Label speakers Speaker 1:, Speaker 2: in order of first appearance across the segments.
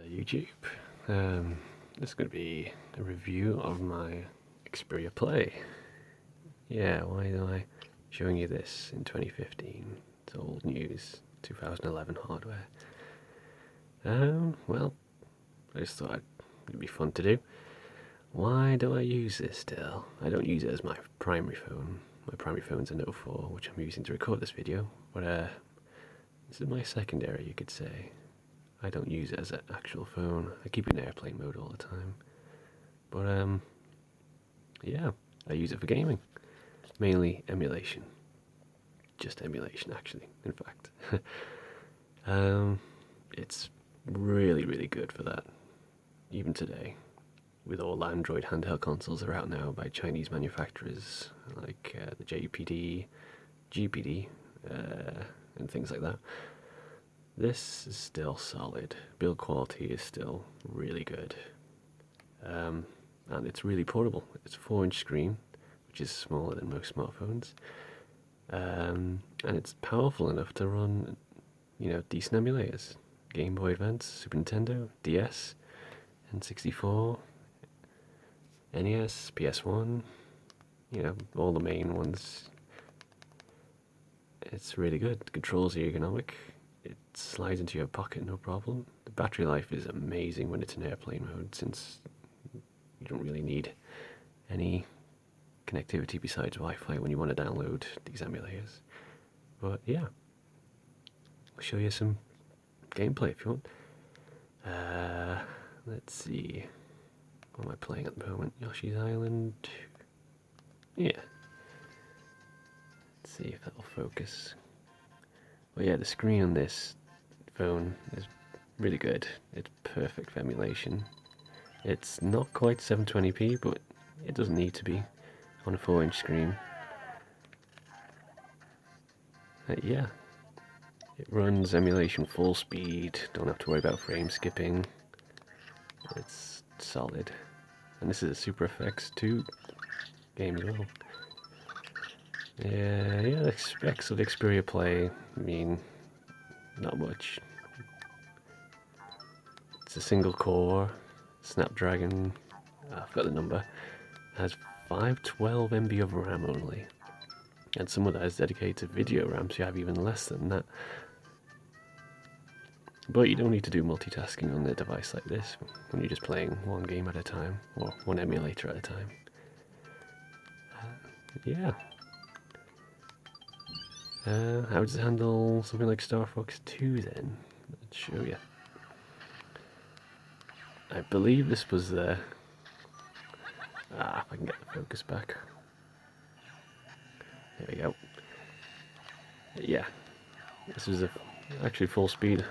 Speaker 1: YouTube. This is going to be a review of my Xperia Play. Yeah, why am I showing you this in 2015? It's old news, 2011 hardware. Well, I just thought it'd be fun to do. Why do I use this still? I don't use it as my primary phone. My primary phone's a Note 4, which I'm using to record this video, but this is my secondary, you could say. I don't use it as an actual phone. I keep it in airplane mode all the time. But, yeah, I use it for gaming. Mainly emulation. Just emulation, actually, in fact. It's really, really good for that. Even today. With all Android handheld consoles that are out now by Chinese manufacturers, like the JPD, GPD, and things like that. This is still solid. Build quality is still really good. And it's really portable. It's a 4-inch screen, which is smaller than most smartphones. And it's powerful enough to run, decent emulators. Game Boy Advance, Super Nintendo, DS, N64, NES, PS1, all the main ones. It's really good. The controls are ergonomic. It slides into your pocket no problem. The battery life is amazing when it's in airplane mode, since you don't really need any connectivity besides Wi-Fi when you want to download these emulators. But yeah, I'll show you some gameplay if you want. Let's see. What am I playing at the moment? Yoshi's Island. Yeah. Let's see if that'll focus. Well, yeah, the screen on this phone is really good. It's perfect for emulation. It's not quite 720p, but it doesn't need to be on a 4-inch screen. Yeah, it runs emulation full speed. Don't have to worry about frame skipping. It's solid. And this is a Super FX 2 game as well. Yeah, the specs of the Xperia Play, not much. It's a single core, Snapdragon, I forgot the number, has 512 MB of RAM only. And some of that is dedicated to video RAM, so you have even less than that. But you don't need to do multitasking on a device like this when you're just playing one game at a time, or one emulator at a time. Yeah. How does it handle something like Star Fox 2 then? Let's show you. I believe this was the... if I can get the focus back. There we go. Yeah, this was actually full speed.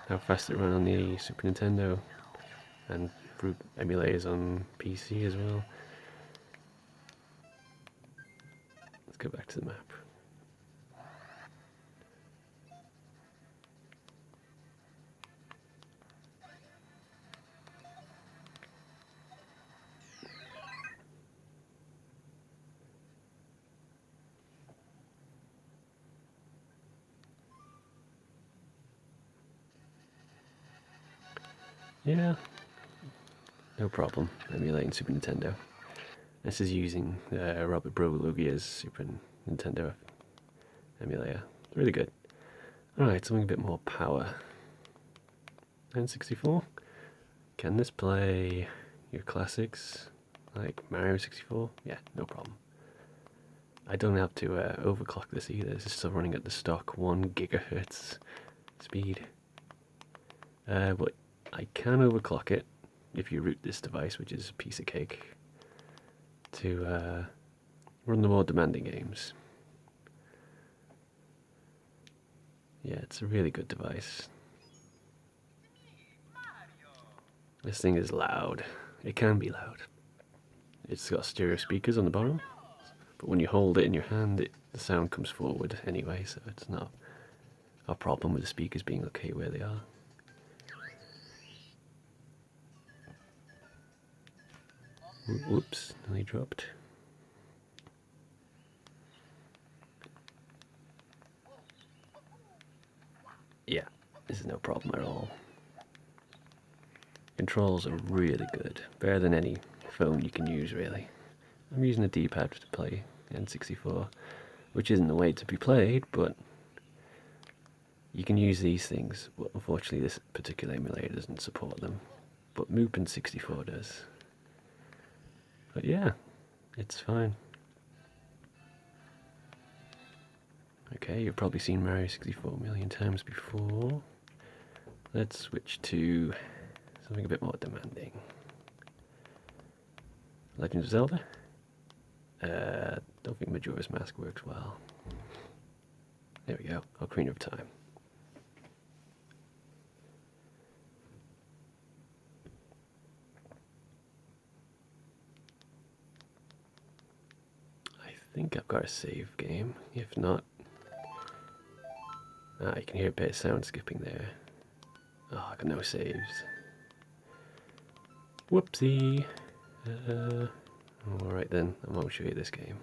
Speaker 1: How fast it ran on the Super Nintendo, and through emulators on PC as well. Let's go back to the map. Yeah, no problem emulating Super Nintendo. This is using Robert Broguia's Super Nintendo emulator. Really good. Alright, something a bit more power. N64. Can this play your classics like Mario 64? Yeah, no problem. I don't have to overclock this either. This is still running at the stock 1 gigahertz speed. But I can overclock it if you root this device, which is a piece of cake, to run the more demanding games. Yeah, it's a really good device. This thing is loud. It can be loud. It's got stereo speakers on the bottom, but when you hold it in your hand, the sound comes forward anyway, so it's not a problem with the speakers being okay where they are. Whoops, nearly dropped. Yeah, this is no problem at all. controls are really good. Better than any phone you can use, really. I'm using a D-pad to play N64, which isn't the way to be played, but you can use these things. But unfortunately, this particular emulator doesn't support them, but Mupen 64 does. But yeah, it's fine. Okay, you've probably seen Mario 64 a million times before. Let's switch to something a bit more demanding. Legend of Zelda? Don't think Majora's Mask works well. There we go, Ocarina of Time. I think I've got a save game. If not, you can hear a bit of sound skipping there. Oh, I got no saves. Whoopsie. Alright then, I won't show you this game.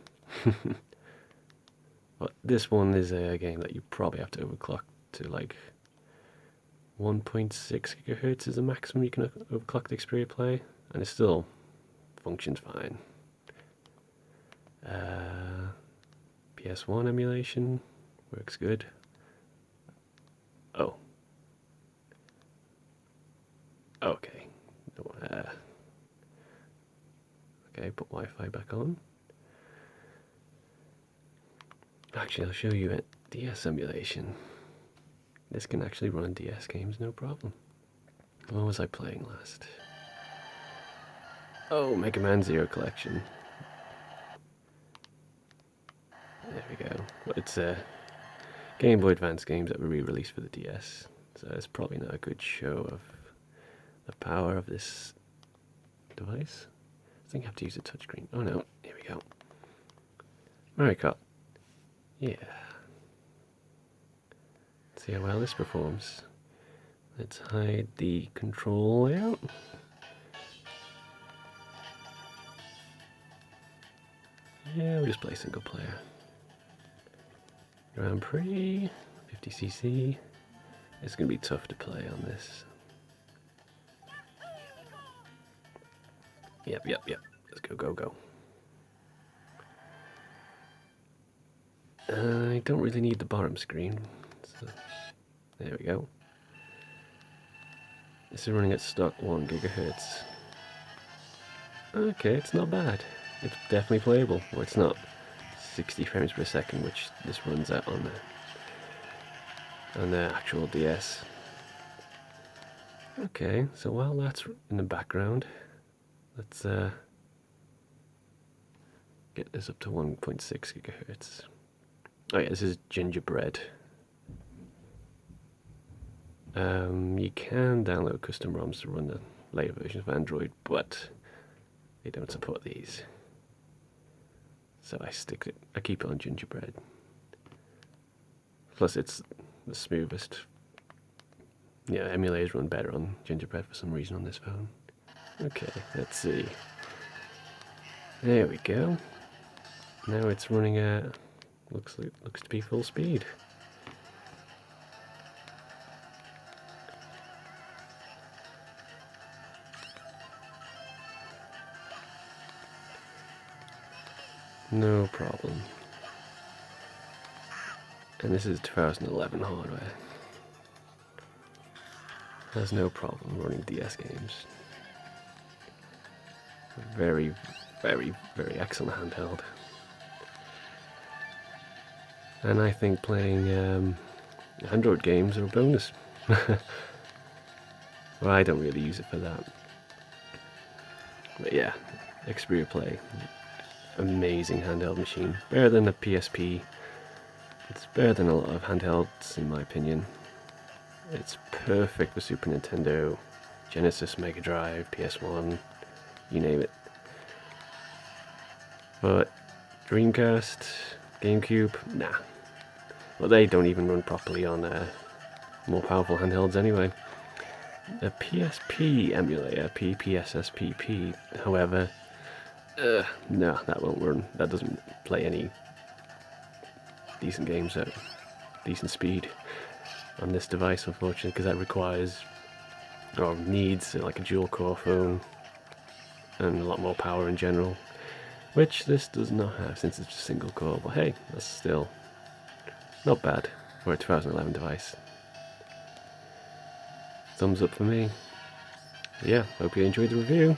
Speaker 1: But this one is a game that you probably have to overclock to like 1.6 gigahertz is the maximum you can overclock the Xperia play, and it still functions fine. PS1 emulation works good. Oh. Okay. Okay, put Wi-Fi back on. Actually, I'll show you a DS emulation. This can actually run DS games, no problem. What was I playing last? Oh, Mega Man Zero Collection. There we go. Well, it's Game Boy Advance games that were re-released for the DS, so it's probably not a good show of the power of this device. I think I have to use a touchscreen. Oh no, here we go. Mario Kart. Yeah. Let's see how well this performs. Let's hide the control layout. Yeah, we'll just play single player. Grand Prix, 50cc. It's going to be tough to play on this. Yep. Let's go. I don't really need the bottom screen. So, there we go. This is running at stock 1 gigahertz. Okay, it's not bad. It's definitely playable. Well, it's not 60 frames per second, which this runs at on the actual DS. Okay, so while that's in the background, let's get this up to 1.6 gigahertz. Oh yeah, this is Gingerbread. You can download custom ROMs to run the later versions of Android, but they don't support these. So I keep it on Gingerbread. Plus it's the smoothest. Yeah, emulators run better on Gingerbread for some reason on this phone. Okay, let's see. There we go. Now it's running at looks to be full speed. No problem. And this is 2011 hardware. Has no problem running DS games. Very excellent handheld. And I think playing Android games are a bonus. Well, I don't really use it for that. But yeah, Xperia Play. Amazing handheld machine. Better than the PSP. It's better than a lot of handhelds, in my opinion. It's perfect for Super Nintendo, Genesis, Mega Drive, PS1, you name it. But Dreamcast, GameCube, nah. Well, they don't even run properly on more powerful handhelds anyway. The PSP emulator, PPSSPP, however, no, that won't run. That doesn't play any decent games at decent speed on this device, unfortunately, because that requires or needs like a dual core phone and a lot more power in general, which this does not have since it's a single core. But hey, that's still not bad for a 2011 device. Thumbs up for me. Yeah, hope you enjoyed the review,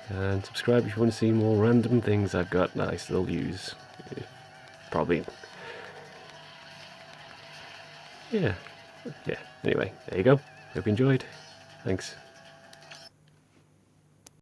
Speaker 1: and subscribe if you want to see more random things I've got that I still use. Probably. Yeah. Anyway, there you go. Hope you enjoyed. Thanks.